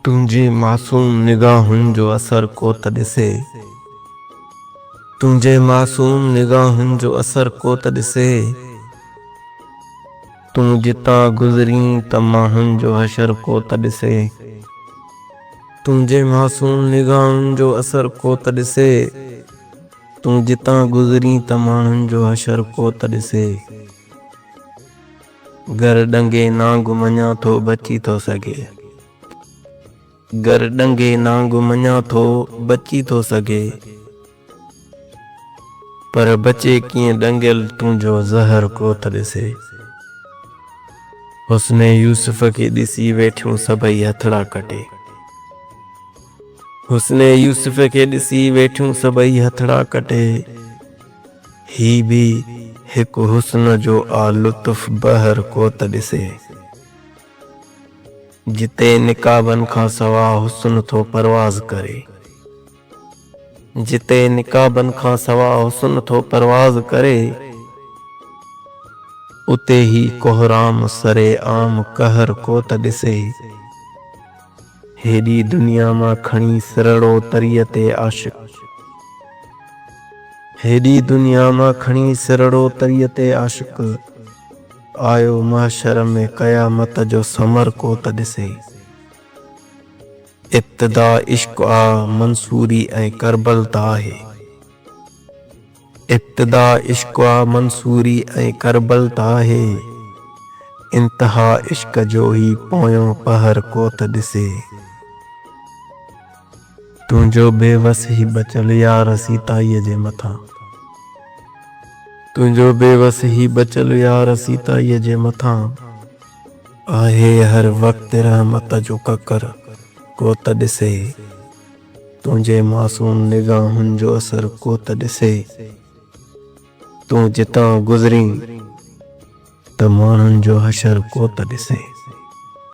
तुंहिंजे मासूम निगाहुनि जो असर को त ॾिसे, तुंहिंजे मासूम निगाहुनि जो असर को त ॾिसे, तूं जितां गुज़री त माण्हुनि जो हशर को त ॾिसे, तुंहिंजे मासूम निगाहुनि जो असर को त ॾिसे, तूं जितां गुज़री त माण्हुनि जो हशर को त ॾिसे। घर डंगे नांग मञा थो बची थो सघे, घर डंगे नांग मञा थो बची थो सघे, पर बचे कीअं डंगियल तुंहिंजो ज़हर को त ॾिसे। हुस्ने यूसुफ खे ॾिसी वेठियूं सभई हथड़ा कटे, हुस्ने यूसुफ खे ॾिसी वेठियूं सभई हथड़ा कटे, ही बि हिकु हुस्न जो आ लुत्फ़ बहर को त ॾिसे। जिते निकाबनि खां सवा हुस्न थो परवाज़ करे, जिते निकाबनि खां सवा हुस्न थो परवाज़ करे, उते ही कोहराम सरे आम कहर को त ॾिसे। हेॾी दुनिया मां खणी सिरड़ो तरीअ ते आशिक़, हेॾी दुनिया मां खणी सिरड़ो तरीअ ते आशिक़, आयो महशर में क़यामत जो समर को त ॾिसे। इब्तिदा इश्क़ आ मंसूरी ऐं करबल त आहे, इब्तिदा इश्क़ आ मंसूरी ऐं करबल त आहे, इंतिहा इश्क़ जो ही पोयों पहर को त ॾिसे। तुंहिंजो बेवस ही बचल यार सीताईअ जे मथां, तुंहिंजो बेवस ही बचल यार सीताईअ जे मथां, आहे हर वक़्तु रहमत जो ककर को त ॾिसे। तुंहिंजे मासूम निगाहुनि जो असर को त ॾिसे, तूं जितां गुज़री त माण्हुनि जो हशर को त ॾिसे।